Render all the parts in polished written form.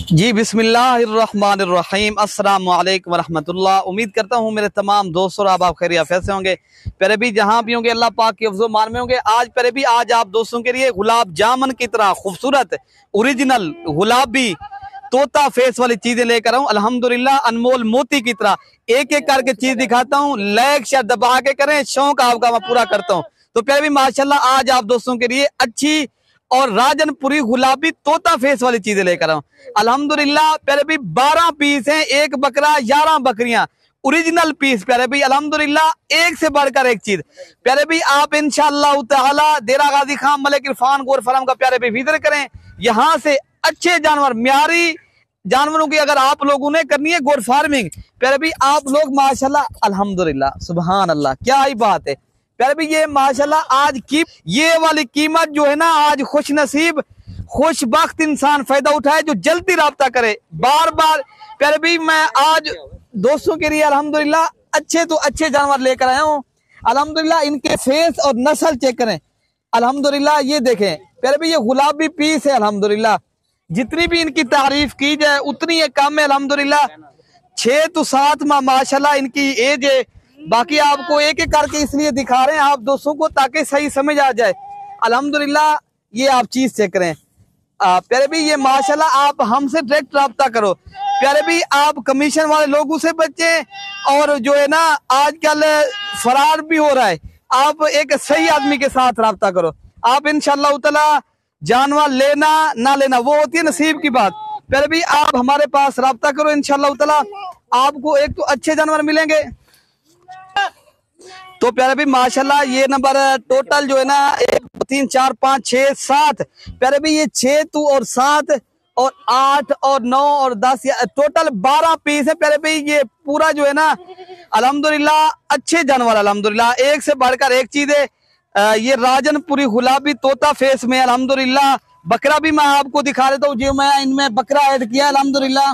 जी बिस्मिल्लाहिर्रहमानिर्रहीम अस्सलाम वालेकुम वरहमतुल्लाह। उम्मीद करता हूँ मेरे तमाम दोस्तों और आप खैरियत से होंगे। प्यारे भी जहाँ भी होंगे अल्लाह पाक के अफ़ज़ो मान में होंगे। आज आप दोस्तों के लिए गुलाब जामुन की तरह खूबसूरत ओरिजिनल गुलाबी तोता फेस वाली चीजें लेकर आऊँ। अल्हम्दुलिल्लाह अनमोल मोती की तरह एक एक करके चीज दिखाता हूँ। लाइक शेयर दबा के करें, शौक आपका मैं पूरा करता हूँ। तो प्यारे भी माशाल्लाह आज आप दोस्तों के लिए अच्छी और राजनपुरी गुलाबी तोता फेस वाली चीजें लेकर आऊं। अल्हम्दुलिल्लाह प्यारे भी 12 पीस हैं, एक बकरा 11 बकरियां ओरिजिनल पीस। प्यारे भी अल्हम्दुलिल्लाह एक से बढ़कर एक चीज। प्यारे भी आप इंशाअल्लाह ताला देरा गाजी खान मलिक इरफान गोर फरम का प्यारे भी विजिट करें। यहाँ से अच्छे जानवर म्यारी जानवरों की अगर आप लोगों ने करनी है गोर फार्मिंग, प्यारे भी आप लोग माशाल्लाह अल्हम्दुलिल्लाह सुभान अल्लाह क्या ही बात है। प्यारे भी ये माशाल्लाह आज की ये वाली कीमत जो है ना, आज खुश नसीब खुशबख्त इंसान फायदा उठाए जो जल्दी राब्ता करे बार बार। प्यारे भी मैं आज दोस्तों के लिए अल्हम्दुलिल्लाह अच्छे तो अच्छे जानवर लेकर आया हूँ। अल्हम्दुलिल्लाह इनके फेस और नस्ल चेक करें। अल्हम्दुलिल्लाह ये देखें प्यारे भी ये गुलाबी पीस है। अल्हम्दुलिल्लाह जितनी भी इनकी तारीफ की जाए उतनी ये कम है। अल्हम्दुलिल्लाह 6 तो 7 माह माशाल्लाह इनकी एज है। बाकी आपको एक एक करके इसलिए दिखा रहे हैं आप दोस्तों को ताकि सही समझ आ जाए। अल्हम्दुलिल्लाह ये आप चीज चेक करें। प्यारे भी ये माशाल्लाह आप हमसे डायरेक्ट राब्ता करो। प्यारे भी आप कमीशन वाले लोगों से बचें और जो है ना आजकल फरार भी हो रहा है, आप एक सही आदमी के साथ राब्ता करो। आप इंशाअल्लाह ताला जानवर लेना ना लेना वो होती है नसीब की बात। प्यारे भी आप हमारे पास राब्ता करो, इंशाअल्लाह ताला आपको एक तो अच्छे जानवर मिलेंगे। तो प्यारे भी माशाल्लाह ये नंबर टोटल जो है ना 1 2 3 4 5 6 7 प्यारे भी ये 6 तो और 7 और 8 और 9 और 10 टोटल 12 पीस है। प्यारे भी ये पूरा जो है ना अल्हम्दुलिल्लाह अच्छे जानवर अल्हम्दुलिल्लाह एक से बढ़कर एक चीज है। ये राजनपुरी गुलाबी तोता फेस में अल्हम्दुलिल्लाह बकरा भी मैं आपको दिखा देता हूँ जो मैं इनमें बकरा ऐड किया अल्हम्दुलिल्लाह।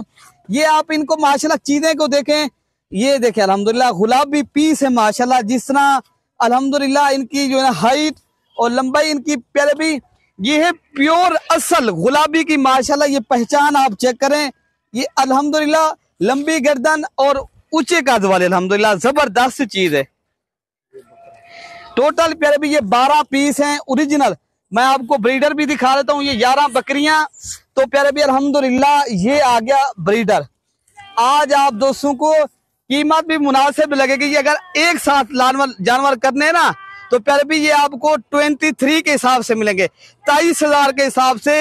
ये आप इनको माशाल्लाह चीजें को देखें, ये देखें अल्हम्दुलिल्लाह गुलाबी पीस है माशाल्लाह। जिस तरह अल्हम्दुलिल्लाह इनकी जो है हाइट और लंबाई इनकी प्यारे भी ये है प्योर असल गुलाबी की माशाल्लाह। ये पहचान आप चेक करें, ये अल्हम्दुलिल्लाह लंबी गर्दन और ऊंचे कद वाले अल्हम्दुलिल्लाह जबरदस्त चीज है। टोटल प्यारे भी ये 12 पीस हैं ओरिजिनल। मैं आपको ब्रीडर भी दिखा देता हूँ। ये 11 बकरियां तो प्यारे भी अल्हम्दुलिल्लाह ये आ गया ब्रीडर। आज आप दोस्तों को कीमत भी मुनासिब लगेगी। अगर एक साथ जानवर करने ना तो प्यारे भी ये आपको 23 के हिसाब से मिलेंगे, 23,000 के हिसाब से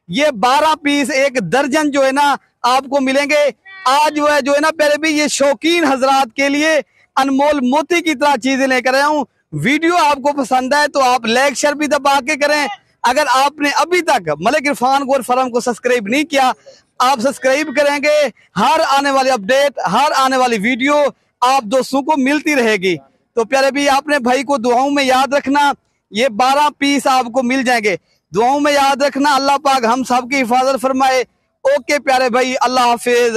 ये 12 पीस एक दर्जन जो है ना आपको मिलेंगे। आज जो है ना प्यारे भी ये शौकीन हजरात के लिए अनमोल मोती की तरह चीजें लेकर आया हूँ। वीडियो आपको पसंद है तो आप लाइक शेयर भी दबा के करें। अगर आपने अभी तक मलिक इरफान गोर फरम को सब्सक्राइब नहीं किया, आप सब्सक्राइब करेंगे, हर आने वाली अपडेट हर आने वाली वीडियो आप दोस्तों को मिलती रहेगी। तो प्यारे भी आपने भाई को दुआओं में याद रखना। ये 12 पीस आपको मिल जाएंगे, दुआओं में याद रखना। अल्लाह पाक हम सब की हिफाजत फरमाए। ओके प्यारे भाई, अल्लाह हाफिज।